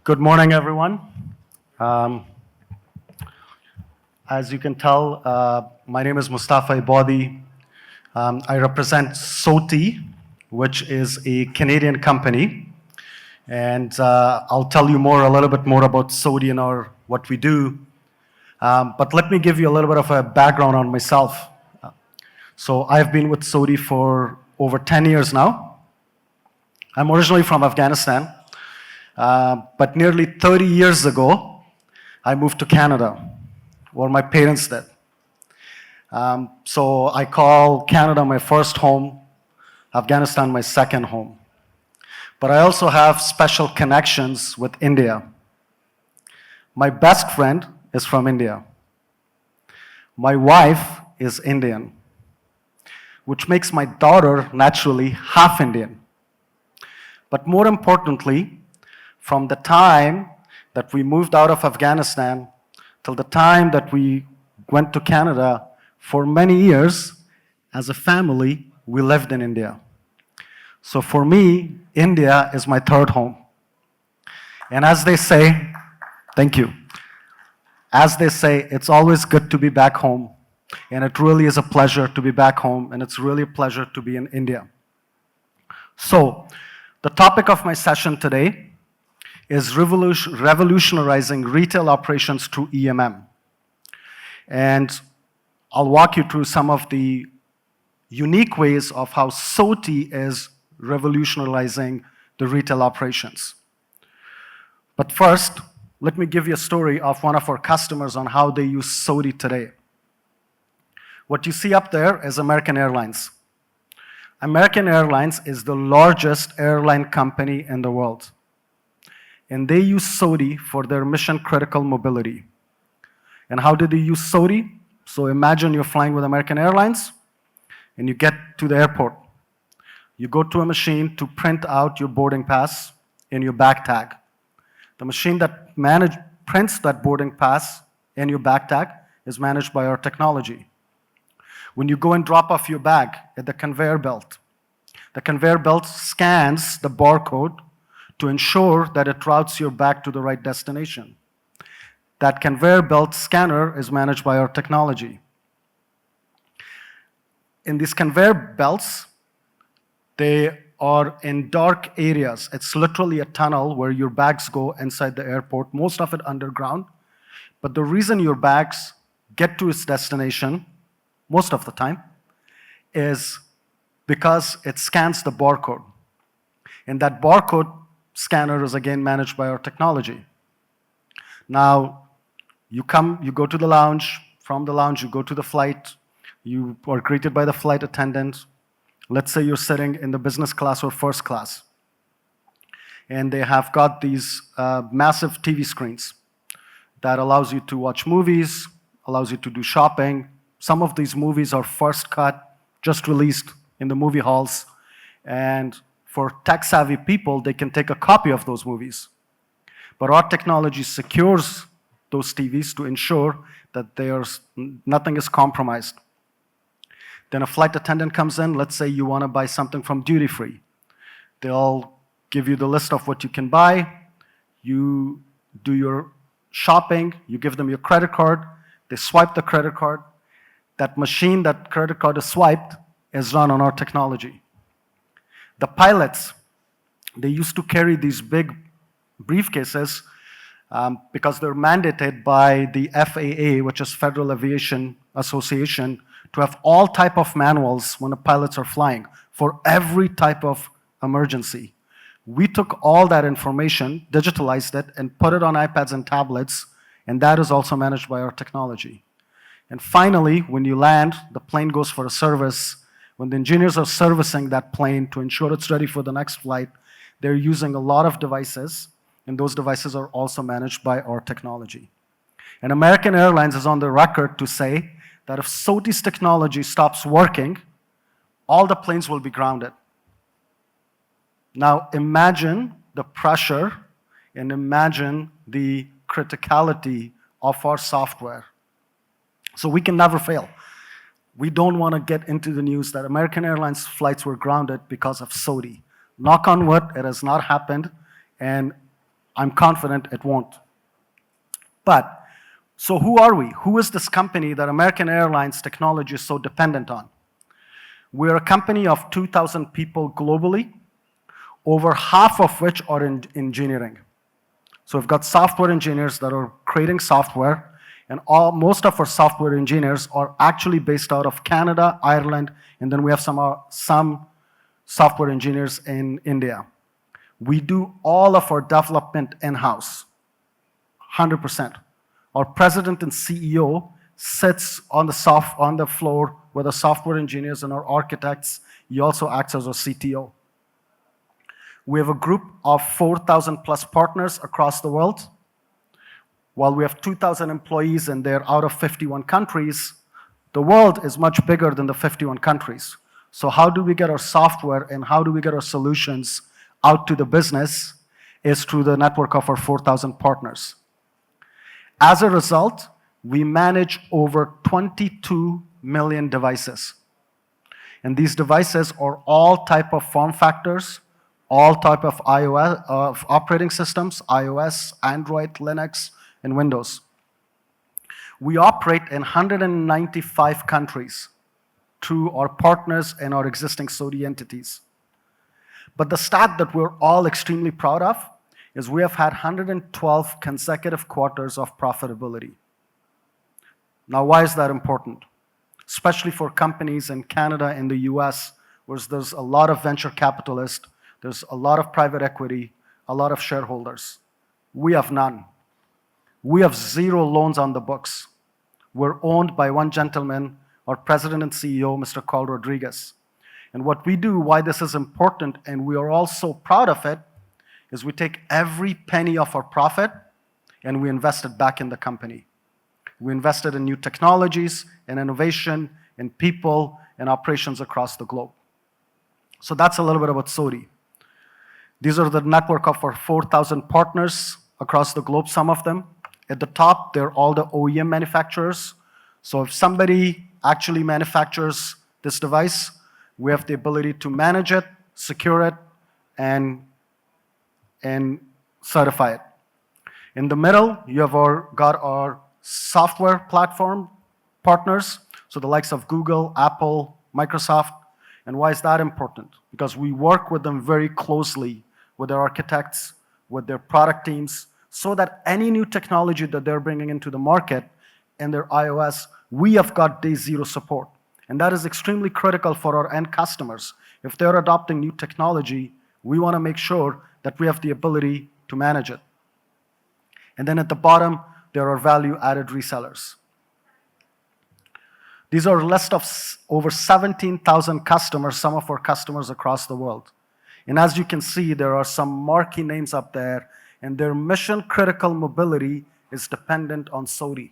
Good morning, everyone. Um, as you can tell, my name is Mustafa Ebadi. I represent SOTI, which is a Canadian company. And I'll tell you a little bit more about SOTI and what we do. But let me give you a little bit of a background on myself. So I've been with SOTI for over 10 years now. I'm originally from Afghanistan. But nearly 30 years ago, I moved to Canada, or my parents did. So I call Canada my first home, Afghanistan my second home. But I also have special connections with India. My best friend is from India. My wife is Indian, which makes my daughter naturally half Indian. But more importantly, from the time that we moved out of Afghanistan till the time that we went to Canada, for many years, as a family, we lived in India. So for me, India is my third home. And as they say, thank you. As they say, it's always good to be back home. And it really is a pleasure to be back home, and it's really a pleasure to be in India. So, the topic of my session today is revolutionizing retail operations through EMM. And I'll walk you through some of the unique ways of how SOTI is revolutionizing the retail operations. But first, let me give you a story of one of our customers on how they use SOTI today. What you see up there is American Airlines. American Airlines is the largest airline company in the world. And they use SOTI for their mission-critical mobility. And how do they use SOTI? So imagine you're flying with American Airlines, and you get to the airport. You go to a machine to print out your boarding pass in your bag tag. The machine that prints that boarding pass in your bag tag is managed by our technology. When you go and drop off your bag at the conveyor belt scans the barcode to ensure that it routes your bag to the right destination. That conveyor belt scanner is managed by our technology. In these conveyor belts, they are in dark areas. It's literally a tunnel where your bags go inside the airport, most of it underground. But the reason your bags get to its destination, most of the time, is because it scans the barcode. And that barcode scanner is again managed by our technology. Now, you go to the lounge. From the lounge, you go to the flight. You are greeted by the flight attendant. Let's say you're sitting in the business class or first class. And they have got these massive TV screens that allows you to watch movies, allows you to do shopping. Some of these movies are first cut, just released in the movie halls. And for tech-savvy people, they can take a copy of those movies. But our technology secures those TVs to ensure that nothing is compromised. Then a flight attendant comes in. Let's say you want to buy something from duty-free. They'll give you the list of what you can buy. You do your shopping. You give them your credit card. They swipe the credit card. That machine, that credit card is swiped, is run on our technology. The pilots, they used to carry these big briefcases because they're mandated by the FAA, which is Federal Aviation Association, to have all type of manuals when the pilots are flying for every type of emergency. We took all that information, digitalized it, and put it on iPads and tablets, and that is also managed by our technology. And finally, when you land, the plane goes for a service. When the engineers are servicing that plane to ensure it's ready for the next flight, they're using a lot of devices, and those devices are also managed by our technology. And American Airlines is on the record to say that if SOTI's technology stops working, all the planes will be grounded. Now imagine the pressure and imagine the criticality of our software. So we can never fail. We don't want to get into the news that American Airlines flights were grounded because of SOTI. Knock on wood, it has not happened. And I'm confident it won't. But, so who are we? Who is this company that American Airlines technology is so dependent on? We're a company of 2,000 people globally, over half of which are in engineering. So we've got software engineers that are creating software, and most of our software engineers are actually based out of Canada, Ireland, and then we have some software engineers in India. We do all of our development in-house, 100%. Our president and CEO sits on the floor with the software engineers and our architects. He also acts as our CTO. We have a group of 4,000 plus partners across the world. While we have 2,000 employees and they're out of 51 countries, the world is much bigger than the 51 countries. So how do we get our software and how do we get our solutions out to the business is through the network of our 4,000 partners. As a result, we manage over 22 million devices. And these devices are all type of form factors, all type of operating systems, iOS, Android, Linux, and Windows. We operate in 195 countries through our partners and our existing SOTI entities. But the stat that we're all extremely proud of is we have had 112 consecutive quarters of profitability. Now, why is that important? Especially for companies in Canada and the US, where there's a lot of venture capitalists, there's a lot of private equity, a lot of shareholders. We have none. We have 0 loans on the books. We're owned by one gentleman, our president and CEO, Mr. Carl Rodriguez. And what we do, why this is important, and we are all so proud of it, is we take every penny of our profit and we invest it back in the company. We invested in new technologies, in innovation, in people, and operations across the globe. So that's a little bit about SOTI. These are the network of our 4,000 partners across the globe, some of them. At the top, they're all the OEM manufacturers. So if somebody actually manufactures this device, we have the ability to manage it, secure it, and certify it. In the middle, you have got our software platform partners, so the likes of Google, Apple, Microsoft. And why is that important? Because we work with them very closely, with their architects, with their product teams, so that any new technology that they're bringing into the market in their iOS, we have got day 0 support. And that is extremely critical for our end customers. If they're adopting new technology, we want to make sure that we have the ability to manage it. And then at the bottom, there are value-added resellers. These are a list of over 17,000 customers, some of our customers across the world. And as you can see, there are some marquee names up there, and their mission-critical mobility is dependent on SOTI.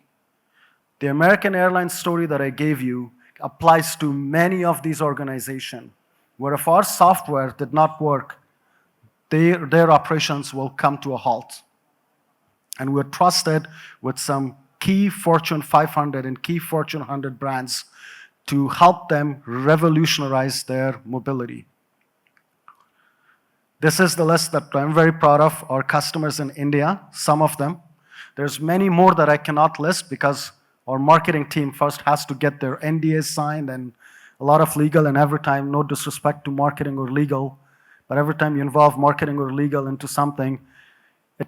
The American Airlines story that I gave you applies to many of these organizations, where if our software did not work, their operations will come to a halt. And we're trusted with some key Fortune 500 and key Fortune 100 brands to help them revolutionize their mobility. This is the list that I'm very proud of, our customers in India, some of them. There's many more that I cannot list because our marketing team first has to get their NDAs signed and a lot of legal, and every time, no disrespect to marketing or legal, but every time you involve marketing or legal into something, it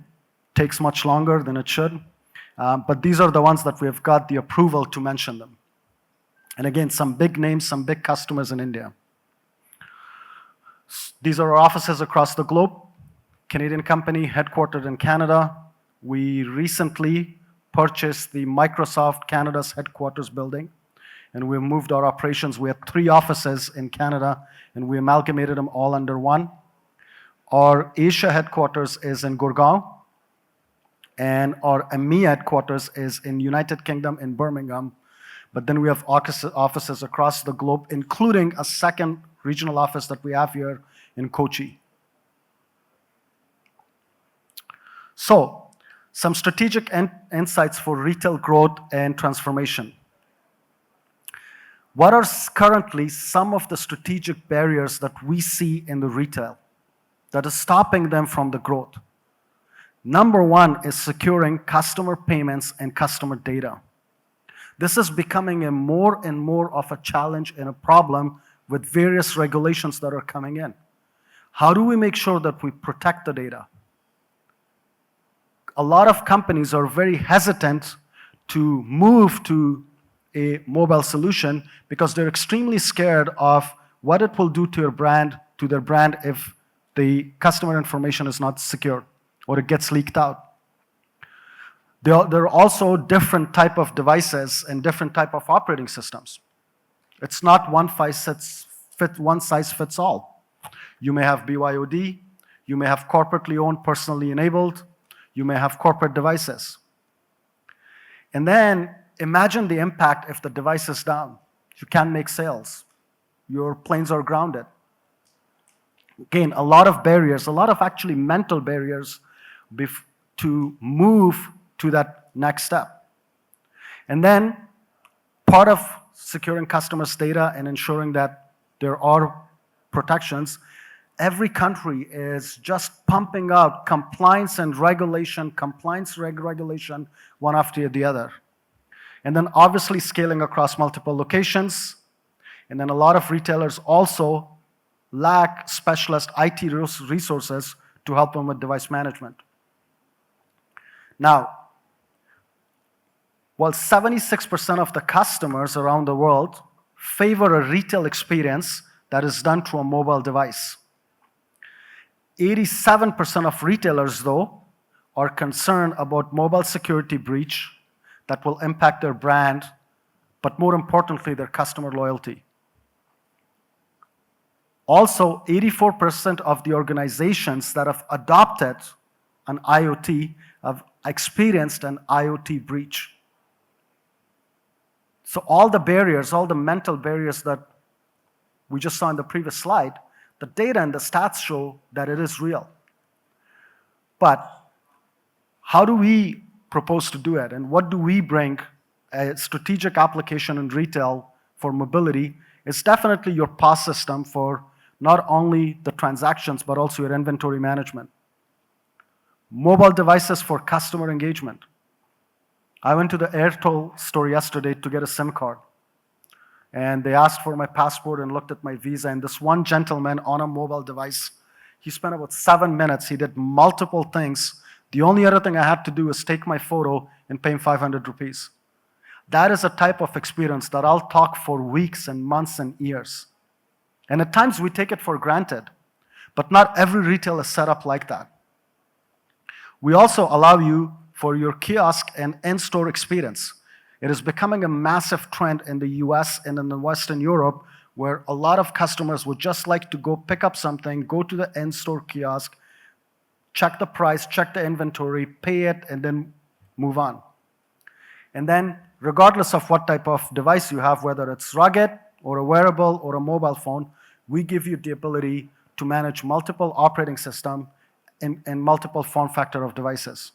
takes much longer than it should. But these are the ones that we have got the approval to mention them. And again, some big names, some big customers in India. These are our offices across the globe. Canadian company headquartered in Canada. We recently purchased the Microsoft Canada's headquarters building, and we moved our operations. We have 3 offices in Canada, and we amalgamated them all under one. Our Asia headquarters is in Gurgaon, and our EMEA headquarters is in United Kingdom in Birmingham. But then we have offices across the globe, including a second regional office that we have here in Kochi. So, some strategic insights for retail growth and transformation. What are currently some of the strategic barriers that we see in the retail that is stopping them from the growth? Number one is securing customer payments and customer data. This is becoming a more and more of a challenge and a problem with various regulations that are coming in. How do we make sure that we protect the data? A lot of companies are very hesitant to move to a mobile solution because they're extremely scared of what it will do to their brand if the customer information is not secure or it gets leaked out. There are also different type of devices and different type of operating systems. It's not one size fits all. You may have BYOD, you may have corporately owned, personally enabled, you may have corporate devices. And then imagine the impact if the device is down. You can't make sales. Your planes are grounded. Again, a lot of barriers, a lot of actually mental barriers to move to that next step. And then part of securing customers' data and ensuring that there are protections, every country is just pumping out compliance and regulation, regulation, one after the other. And then obviously scaling across multiple locations. And then a lot of retailers also lack specialist IT resources to help them with device management. Now, while 76% of the customers around the world favor a retail experience that is done through a mobile device, 87% of retailers, though, are concerned about mobile security breach that will impact their brand, but more importantly, their customer loyalty. Also, 84% of the organizations that have adopted an IoT have experienced an IoT breach. So all the barriers, all the mental barriers that we just saw in the previous slide, the data and the stats show that it is real. But how do we propose to do it? And what do we bring a strategic application in retail for mobility? It's definitely your POS system for not only the transactions, but also your inventory management. Mobile devices for customer engagement. I went to the Airtel store yesterday to get a SIM card. And they asked for my passport and looked at my visa. And this one gentleman on a mobile device, he spent about 7 minutes. He did multiple things. The only other thing I had to do is take my photo and pay him 500 rupees. That is a type of experience that I'll talk for weeks and months and years. And at times we take it for granted, but not every retail is set up like that. We also allow you for your kiosk and in-store experience. It is becoming a massive trend in the US and in Western Europe where a lot of customers would just like to go pick up something, go to the in-store kiosk, check the price, check the inventory, pay it, and then move on. And then regardless of what type of device you have, whether it's rugged or a wearable or a mobile phone, we give you the ability to manage multiple operating systems and multiple form factor of devices.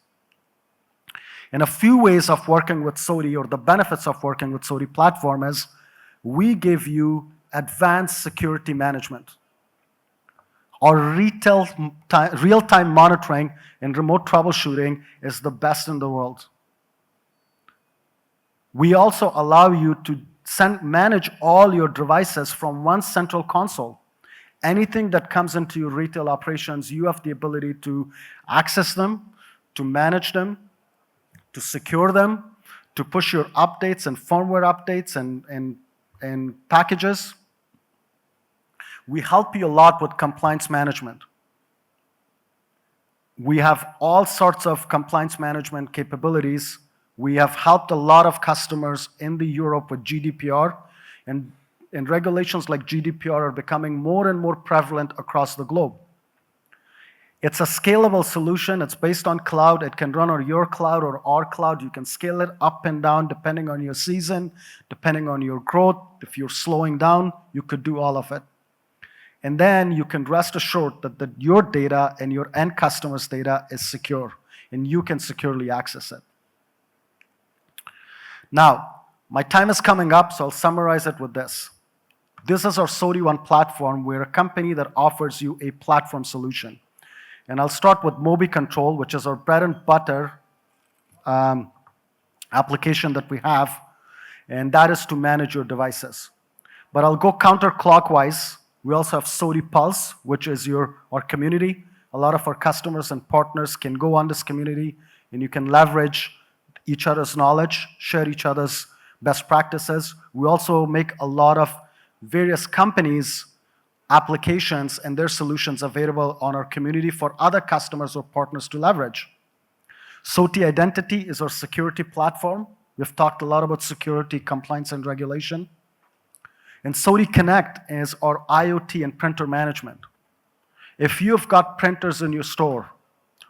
And a few ways of working with SOTI, or the benefits of working with SOTI platform, is we give you advanced security management. Our real-time monitoring and remote troubleshooting is the best in the world. We also allow you to manage all your devices from one central console. Anything that comes into your retail operations, you have the ability to access them, to manage them, to secure them, to push your updates and firmware updates and packages. We help you a lot with compliance management. We have all sorts of compliance management capabilities. We have helped a lot of customers in Europe with GDPR, and regulations like GDPR are becoming more and more prevalent across the globe. It's a scalable solution. It's based on cloud. It can run on your cloud or our cloud. You can scale it up and down depending on your season, depending on your growth. If you're slowing down, you could do all of it. And then you can rest assured that your data and your end customer's data is secure, and you can securely access it. Now, my time is coming up, so I'll summarize it with this. This is our SOTI One platform. We're a company that offers you a platform solution. And I'll start with Mobi Control, which is our bread and butter application that we have, and that is to manage your devices. But I'll go counterclockwise. We also have SOTI Pulse, which is our community. A lot of our customers and partners can go on this community, and you can leverage each other's knowledge, share each other's best practices. We also make a lot of various companies' applications and their solutions available on our community for other customers or partners to leverage. SOTI Identity is our security platform. We've talked a lot about security, compliance, and regulation. And SOTI Connect is our IoT and printer management. If you've got printers in your store,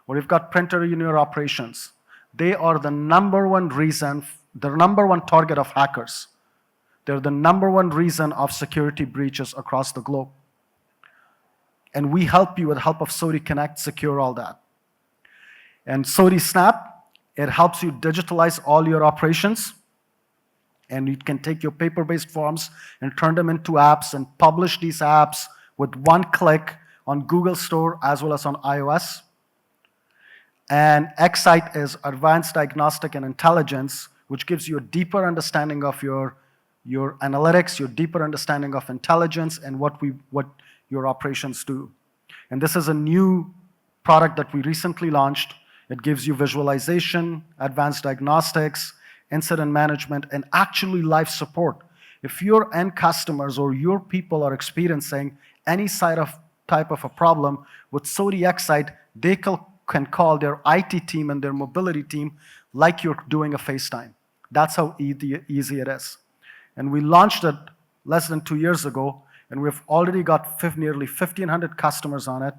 or you've got printer in your operations, they are the number one reason, the number one target of hackers. They're the number one reason of security breaches across the globe. And we help you with the help of SOTI Connect secure all that. And SOTI Snap, it helps you digitalize all your operations. And you can take your paper-based forms and turn them into apps and publish these apps with one click on Google Store as well as on iOS. And Excite is advanced diagnostic and intelligence, which gives you a deeper understanding of your analytics, your deeper understanding of intelligence, and what your operations do. And this is a new product that we recently launched. It gives you visualization, advanced diagnostics, incident management, and actually live support. If your end customers or your people are experiencing any type of a problem with SOTI Excite, they can call their IT team and their mobility team like you're doing a FaceTime. That's how easy it is. And we launched it less than 2 years ago, and we've already got nearly 1,500 customers on it,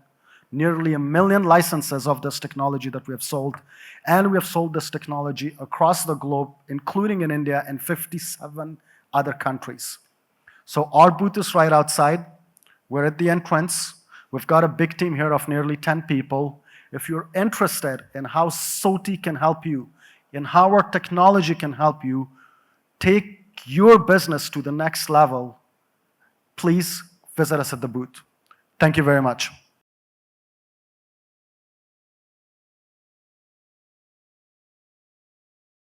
nearly 1 million licenses of this technology that we have sold, and we have sold this technology across the globe, including in India and 57 other countries. So our booth is right outside. We're at the entrance. We've got a big team here of nearly 10 people. If you're interested in how SOTI can help you, in how our technology can help you take your business to the next level, please visit us at the booth. Thank you very much.